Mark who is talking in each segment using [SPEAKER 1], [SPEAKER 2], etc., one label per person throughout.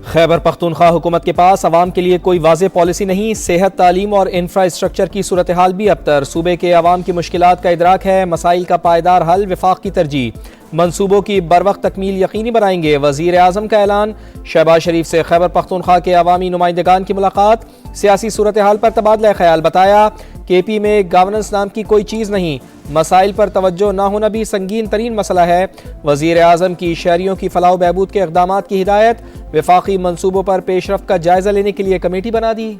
[SPEAKER 1] खैबर पख्तूनख्वा हुकूमत के पास अवाम के लिए कोई वाज़ेह पॉलिसी नहीं। सेहत, तालीम और इंफ्रास्ट्रक्चर की सूरत हाल भी अबतर। सूबे के अवाम की मुश्किलात का इदराक है। मसाइल का पायदार हल वफाक की तरजीह। मनसूबों की बरवक्त तकमील यकीनी बनाएंगे। वज़ीर आज़म का ऐलान। शहबाज शरीफ से खैबर पख्तूनख्वा के अवामी नुमाइंदगान की मुलाकात। सियासी सूरत हाल पर तबादला ख्याल। बताया KP में गवर्नेंस नाम की कोई चीज़ नहीं। मसाइल पर तवज्जो न होना भी संगीन तरीन मसला है। वज़ीर आज़म की शहरियों की फलाह बहबूद के इक़दामात की हिदायत। वफाकी मनसूबों पर पेशरफ्त का जायजा लेने के लिए कमेटी बना दी।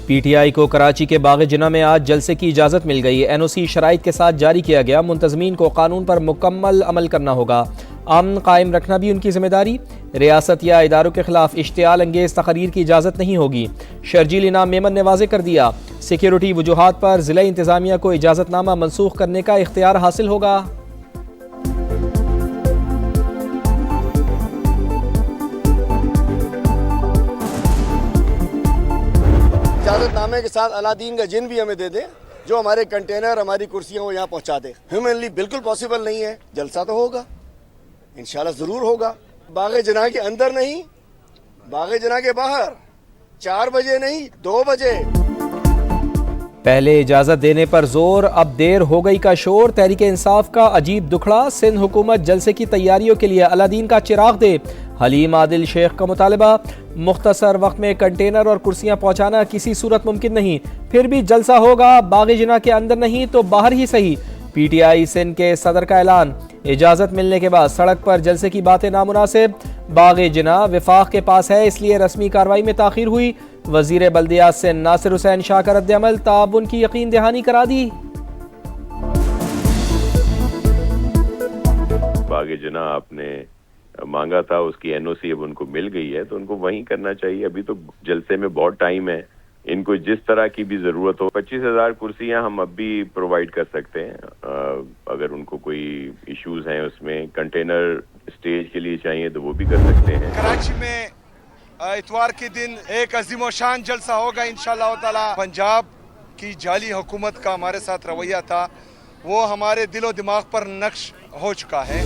[SPEAKER 1] PTI को कराची के बाग़ जिना में आज जलसे की इजाज़त मिल गई। NOC शराइत के साथ जारी किया गया। मुंतज़मीन को कानून पर मुकम्मल अमल करना होगा। अमन कायम रखना भी उनकी जिम्मेदारी। रियासत या इदारों के खिलाफ इश्तियाल अंगेज़ तकरीर की इजाज़त नहीं होगी। शर्जील इनाम मेमन ने वाज़े कर दिया। सिक्योरिटी वजूहात पर ज़िला इंतज़ामिया को इजाज़तनामा मनसूख करने का इख्तियार हासिल होगा।
[SPEAKER 2] इजाज़तनामे के साथ अलादीन का जिन भी हमें दे दे, जो हमारे कंटेनर, हमारी कुर्सियां वो यहाँ पहुँचा दे। ह्यूमनली बिल्कुल पॉसिबल नहीं है। जलसा तो होगा, इंशाल्लाह ज़रूर होगा। बाग़ जिना के अंदर नहीं, बाग़ जिना के बाहर। 4 बजे नहीं, 2 बजे।
[SPEAKER 1] पहले इजाज़त देने पर जोर, अब देर हो गई का शोर। तहरीक इंसाफ का अजीब दुखड़ा। सिंध हुकूमत जलसे की तैयारियों के लिए अलादीन का चिराग दे। हलीम आदिल शेख का मुतालबा। मुख्तसर वक्त में कंटेनर और कुर्सियां पहुंचाना किसी सूरत मुमकिन नहीं। फिर भी जलसा होगा, बाग़ जिना के अंदर नहीं तो बाहर ही सही। PTI सिंध के सदर का ऐलान। इजाज़त मिलने के बाद सड़क पर जलसे की बातें नामुनासिब। बाग़ जिना वफाक के पास है, इसलिए रस्मी कार्रवाई में ताख़ीर हुई। वज़ीर बल्दियात से नासिर हुसैन शाह का रद्द-ए-अमल। ताउन की यकीन दहानी करा दी।
[SPEAKER 3] बाग़ जिना आपने मांगा था, उसकी NOC अब उनको मिल गई है, तो उनको वहीं करना चाहिए। अभी तो जलसे में बहुत टाइम है। इनको जिस तरह की भी जरूरत हो, 25,000 कुर्सियां हम अब भी प्रोवाइड कर सकते हैं। अगर उनको कोई इश्यूज हैं, उसमें कंटेनर स्टेज के लिए चाहिए तो वो भी कर सकते हैं।
[SPEAKER 4] कराची में इतवार के दिन एक अजीम शान जलसा होगा इंशाअल्लाह ताला। पंजाब की जाली हुकूमत का हमारे साथ रवैया था, वो हमारे दिलो दिमाग पर नक्श हो चुका है।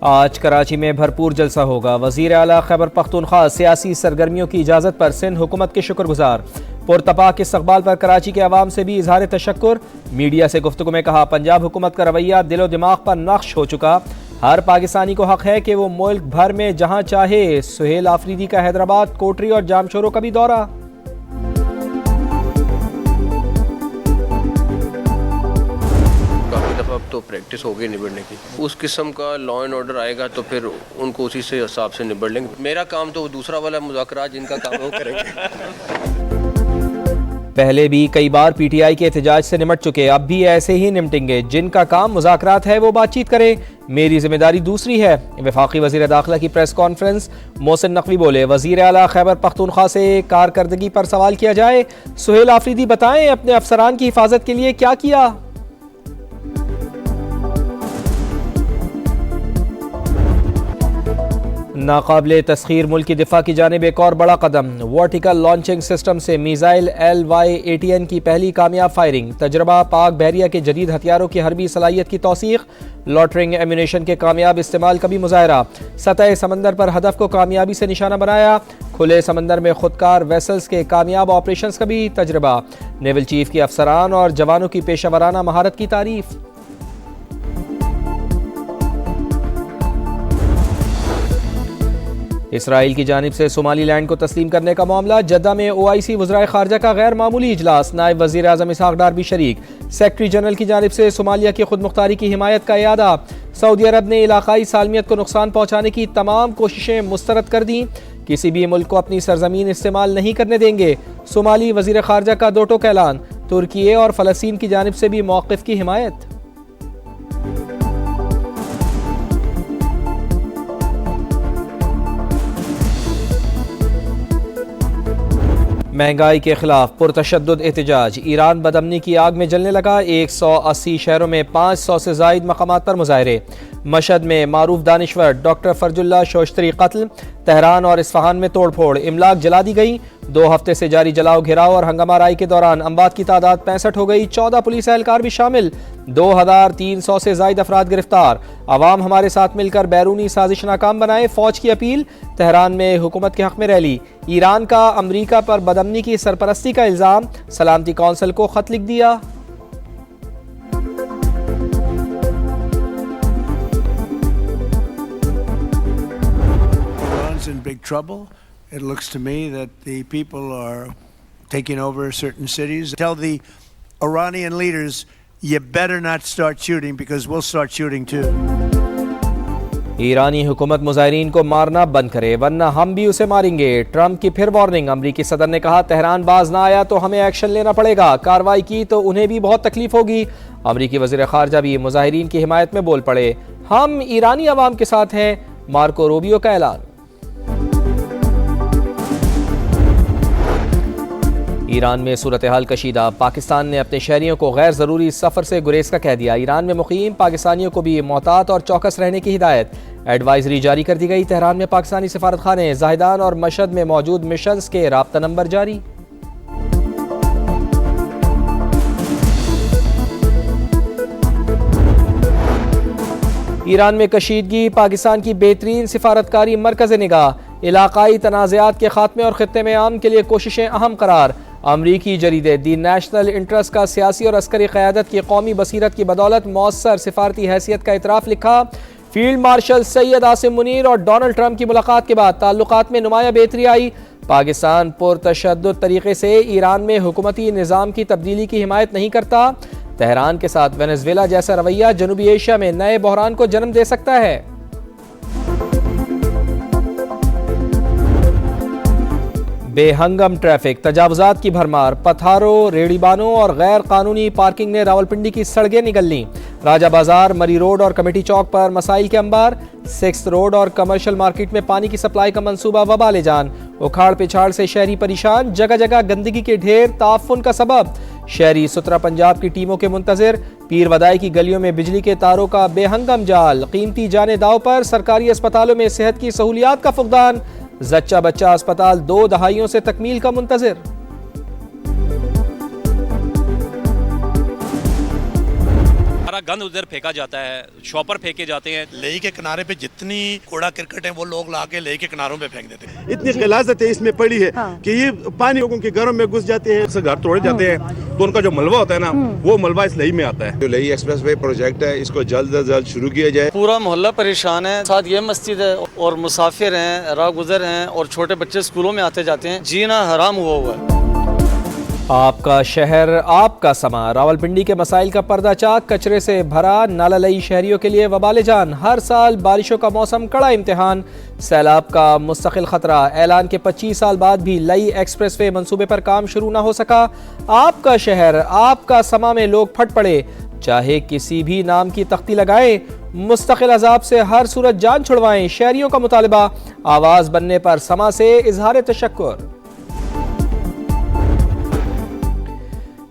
[SPEAKER 1] आज कराची में भरपूर जलसा होगा। वज़ीर आला खैबर पख्तूनख्वा सियासी सरगर्मियों की इजाज़त पर सिंध हुकूमत के शुक्रगुजार। पुरतपाक इस्तक़बाल पर कराची के अवाम से भी इजहार तशक्कुर। मीडिया से गुफ्तगू में कहा, पंजाब हुकूमत का रवैया दिलो दिमाग पर नक्श हो चुका। हर पाकिस्तानी को हक है कि वो मुल्क भर में जहाँ चाहे। सुहेल आफरीदी का हैदराबाद, कोटरी और जामशोरों का भी दौरा।
[SPEAKER 5] अब तो प्रैक्टिस हो गई निबड़ने की। उस किस्म का लॉ एंड ऑर्डर आएगा तो फिर उनको उसी से हिसाब से निबड़ लेंगे। मेरा काम तो दूसरा वाला मुज़ाकरात जिनका काम है वो करेंगे।
[SPEAKER 1] पहले भी कई बार PTI के एहतजाज से निमट चुके, अब भी ऐसे ही निमटेंगे। जिनका काम मुज़ाकरात है वो बातचीत करे, मेरी जिम्मेदारी दूसरी है। वफाकी वज़ीर दाखिला की प्रेस कॉन्फ्रेंस। मोहसिन नकवी बोले, वज़ीर आला खैबर पख्तूनख्वा से कारकर्दगी पर सवाल किया जाए। सुहेल आफरीदी बताएं अपने अफसरान की हिफाजत के लिए क्या किया। नाकाबिले तस्खीर मुल्क की दिफा की जानिब एक और बड़ा कदम। वर्टिकल लॉन्चिंग सिस्टम से मिसाइल LY-80N की पहली कामयाब फायरिंग। तजर्बा पाक बहरिया के जदीद हथियारों की हरबी सलाहियत की तौसीक। लॉटरिंग एम्यूनेशन के कामयाब इस्तेमाल का भी मुजाहरा। सतह समंदर पर हदफ को कामयाबी से निशाना बनाया। खुले समंदर में खुदकार वेसल्स के कामयाब ऑपरेशंस का भी तजर्बा। नेवल चीफ की अफसरान और जवानों की पेशावराना महारत की तारीफ। इसराइल की जानिब से सोमालीलैंड को तस्लीम करने का मामला। जद्दा में OIC वज़राए खारजा का गैर मामूली इजलास। नायब वज़ीर आज़म इसहाक डार भी शरीक। सेक्रेटरी जनरल की जानिब से सोमालिया की खुद मुख्तारी की हिमायत का इयादा। सऊदी अरब ने इलाकाई सालमियत को नुकसान पहुँचाने की तमाम कोशिशें मुस्तरद कर दी। किसी भी मुल्क को अपनी सरजमीन इस्तेमाल नहीं करने देंगे। सोमाली वज़ीर खारजा का दो टोक ऐलान। तुर्की और फ़लस्तीन की जानिब से भी मौक़िफ़ की हिमायत। महंगाई के खिलाफ पुरतशद्दुद एहतजाज। ईरान बदअमनी की आग में जलने लगा। 180 शहरों में 500 से ज़ायद मकामात पर मुजाहरे। मशहद में मारूफ दानिश्वर डॉक्टर फर्जुल्लाह शोश्तरी कत्ल। तेहरान और इस्फहान में तोड़फोड़, इमलाक जला दी गई। 2 हफ्ते से जारी जलाओ घिराव और हंगामाराई के दौरान अमवात की तादाद 65 हो गई। 14 पुलिस एहलकार भी शामिल। 2300 से जायद अफराद गिरफ्तार। अवाम हमारे साथ मिलकर बैरूनी साजिश नाकाम बनाए, फौज की अपील। तेहरान में हुकूमत के हक में रैली। ईरान का अमरीका पर बदअमनी की सरपरस्ती का इल्जाम, सलामती कौंसिल को खत लिख दिया।
[SPEAKER 6] In big trouble. It looks to me that the people are taking over certain cities. Tell the Iranian leaders, you better not start shooting because we'll start shooting too.
[SPEAKER 1] ईरानी हुकूमत मुजाहिरीन को मारना बंद करे वरना हम भी उसे मारेंगे। ट्रंप की फिर वार्निंग। अमरीकी सदर ने कहा तेहरान बाज ना आया तो हमें एक्शन लेना पड़ेगा, कार्रवाई की तो उन्हें भी बहुत तकलीफ होगी। अमरीकी वज़ीर ख़ारजा भी मुजाहिरीन की हिमायत में बोल पड़े। हम ईरानी अवाम के साथ हैं, मार्को रूबियो का ऐलान। ईरान में सूरत हाल कशीदा। पाकिस्तान ने अपने शहरियों को गैर ज़रूरी सफ़र से गुरेज का कह दिया। ईरान में मुकीम पाकिस्तानियों को भी मोहतात और चौकस रहने की हिदायत। एडवाइजरी जारी कर दी गई। तेहरान में पाकिस्तानी सफारतखाने, जाहिदान और मशहद में मौजूद मिशंस के राब्ता नंबर जारी। ईरान में कशीदगी, पाकिस्तान की बेहतरीन सिफारतकारी मरकज़ निगाह। इलाकाई तनाज़ात के खात्मे और खित्ते में आम के लिए कोशिशें अहम करार। अमरीकी जरीदे दी नेशनल इंटरेस्ट का सियासी और अस्करी क़यादत की कौमी बसीरत की बदौलत मौसर सिफारती हैसियत का इतराफ़ लिखा। फील्ड मार्शल सैयद आसिम मुनीर और डोनाल्ड ट्रंप की मुलाकात के बाद ताल्लुकात में नुमाया बेहतरी आई। पाकिस्तान पुरतशद्दुद तरीके से ईरान में हुकूमती निज़ाम की तब्दीली की हिमायत नहीं करता। तेहरान के साथ वेनेजुएला जैसा रवैया जनूबी एशिया में नए बहरान को जन्म दे सकता है। बेहंगम ट्रैफिक, तजावुजात की भरमार, पथारों, रेड़ीबानों और गैर कानूनी पार्किंग ने रावलपिंडी की सड़कें निगल लीं। राजा बाजार, मरी रोड और कमेटी चौक पर मसाइल के अंबार। 6th रोड और कमर्शियल मार्केट में पानी की सप्लाई का मंसूबा वबाले जान। उखाड़ पिछाड़ से शहरी परेशान, जगह जगह गंदगी के ढेर ताफुन का सबब। शहरी सुतरा पंजाब की टीमों के मुंतजिर। पीर वदाई की गलियों में बिजली के तारों का बेहंगम जाल। कीमती जाने दाव पर सरकारी अस्पतालों में सेहत की सहूलियात का फुकदान। जच्चा बच्चा अस्पताल 2 दहाइयों से तकमील का मुंतजिर।
[SPEAKER 7] गंद उधर फेंका जाता है, शॉपर फेंके जाते हैं।
[SPEAKER 8] लेही के किनारे पे जितनी कूड़ा क्रिकेट है वो लोग लाके लेही के किनारों पे फेंक देते हैं।
[SPEAKER 9] इतनी गिलाजत है इसमें पड़ी है कि ये पानी लोगों के घरों में घुस जाते हैं। घर तोड़े जाते हैं तो उनका जो मलबा होता है ना, वो मलबा इस लेही में आता है।
[SPEAKER 10] जो लेही एक्सप्रेसवे प्रोजेक्ट है, इसको जल्द से जल्द शुरू किया जाए।
[SPEAKER 11] पूरा मोहल्ला परेशान है। साथ ये मस्जिद है और मुसाफिर हैं, राह गुजर हैं और छोटे बच्चे स्कूलों में आते जाते हैं। जीना हराम हुआ हुआ है।
[SPEAKER 1] आपका शहर, आपका समा। रावलपिंडी के मसाइल का पर्दा चाक, कचरे से भरा नाला लई शहरियों के लिए वबाले जान। हर साल बारिशों का मौसम कड़ा इम्तिहान। सैलाब का मुस्तकिल खतरा। ऐलान के 25 साल बाद भी लई एक्सप्रेसवे मंसूबे पर काम शुरू ना हो सका। आपका शहर, आपका समा में लोग फट पड़े, चाहे किसी भी नाम की तख्ती लगाएं। मुस्तकिल अजाब से हर सूरत जान छुड़वाएं। शहरियों का मुतालिबा, आवाज बनने पर समा से इजहार तशक्कुर।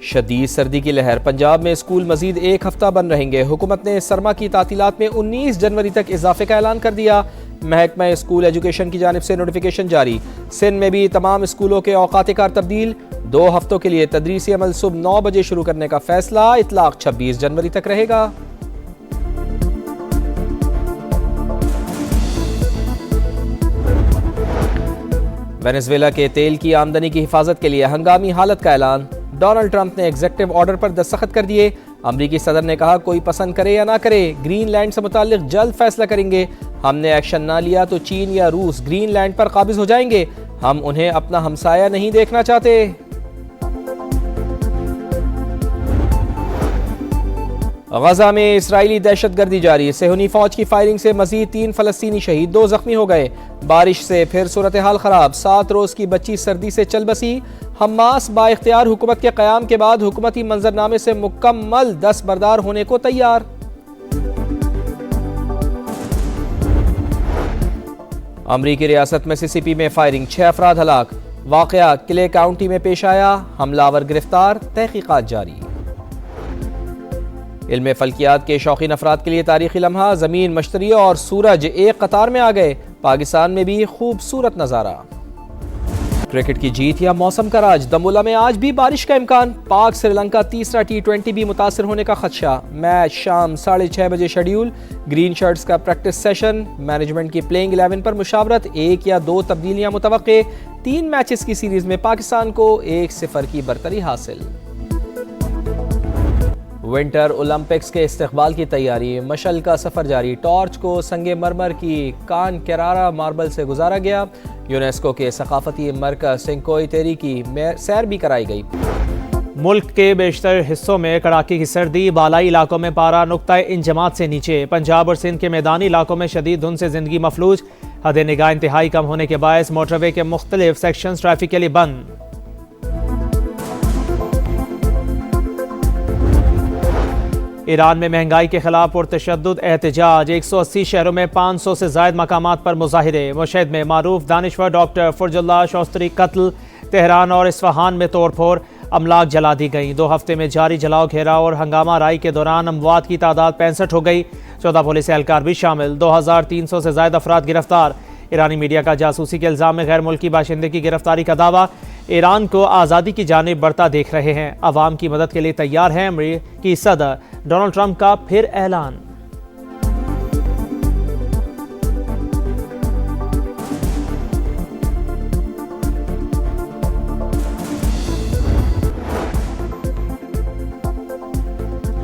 [SPEAKER 1] शदीद सर्दी की लहर। पंजाब में स्कूल मजीद 1 हफ्ता बंद रहेंगे। हुकूमत ने सरमा की तातीलात में 19 जनवरी तक इजाफे का ऐलान कर दिया। महकमा स्कूल एजुकेशन की जानिब से नोटिफिकेशन जारी। सिंध में भी तमाम स्कूलों के औकात कार तब्दील। 2 हफ्तों के लिए तदरीसी अमल सुबह 9 बजे शुरू करने का फैसला। इतलाक 26 जनवरी तक रहेगा। वेनेजुएला के तेल की आमदनी की हिफाजत के लिए हंगामी हालत का ऐलान। डोनाल्ड ट्रंप ने एग्जीक्यूटिव ऑर्डर पर दस्तखत कर दिए। अमरीकी सदर ने कहा कोई पसंद करे या ना करे, ग्रीनलैंड से मुताल्लिक जल्द फैसला करेंगे। हमने एक्शन ना लिया तो चीन या रूस ग्रीनलैंड पर काबिज हो जाएंगे। हम उन्हें अपना हमसाया नहीं देखना चाहते। गजा में इस्राएली दहशतगर्दी जारी। सेहूनी फौज की फायरिंग से मजीद 3 फलस्तीनी शहीद, 2 जख्मी हो गए। बारिश से फिर सूरत हाल खराब। 7 रोज की बच्ची सर्दी से चल बसी। हमास बाइख्तियार हुकूमत के क़याम के बाद हुकूमती मंजरनामे से मुकम्मल दस्तबरदार होने को तैयार। अमरीकी रियासत मिसिसिपी में फायरिंग, 6 अफराद हलाक। वाक़या क्ले काउंटी में पेश आया। हमलावर गिरफ्तार, तहकीकात जारी। इल्म फल्कियात के शौकीन अफराद के लिए तारीखी लम्हा। ज़मीन, मश्तरी और सूरज एक कतार में आ गए। पाकिस्तान में भी खूबसूरत नज़ारा। क्रिकेट की जीत या मौसम का राज, दमोला में आज भी बारिश का इम्कान। पाक श्रीलंका तीसरा T20 भी मुतासर होने का खदशा। मैच शाम 6:30 बजे शेड्यूल। ग्रीन शर्ट्स का प्रैक्टिस सेशन। मैनेजमेंट की प्लेइंग 11 पर मुशावरत। 1 या 2 तब्दीलियां मुतवक्के। 3 मैचेस की सीरीज में पाकिस्तान को 1-0 की बरतरी हासिल। विंटर ओलंपिक्स के इस्तकबाल की तैयारी, मशल का सफर जारी। टॉर्च को संगे मरमर की कान केरारा मार्बल से गुजारा गया। यूनेस्को के सकाफती मरकज सिंकोई तेरी की सैर भी कराई गई।
[SPEAKER 12] मुल्क के बेशतर हिस्सों में कड़ाके की सर्दी, बालाई इलाकों में पारा नुक्ताए इंजमात से नीचे। पंजाब और सिंध के मैदानी इलाकों में शदीद धुंध से जिंदगी मफलूज। हद निगाह इंतहाई कम होने के बायस मोटरवे के मुख्तलिफ सेक्शन ट्रैफिक के लिए बंद। ईरान में महंगाई के खिलाफ पुरतशद्दुद एहतजाज। 180 शहरों में 500 से ज्यादा मकामात पर मुजाहिरे। मुशहद में मारूफ दानिश्वर डॉक्टर फुरजुल्लाह शौस्तरी कत्ल। तेहरान और इस्फहान में तोड़फोड़, अमलाक जला दी गई। 2 हफ्ते में जारी जलाओ, घेराव और हंगामा राई के दौरान अमवात की तादाद 65 हो गई। 14 पुलिस एहलकार भी शामिल। 2300 से ज्यादा अफराद गिरफ्तार। ईरानी मीडिया का जासूसी के इल्जाम में गैर मुल्की बाशिंदे की गिरफ्तारी का दावा। ईरान को आज़ादी की जानिब बढ़ता देख रहे हैं। अवाम की मदद के लिए तैयार हैं। अमेरिकी सदर डोनाल्ड ट्रंप का फिर ऐलान।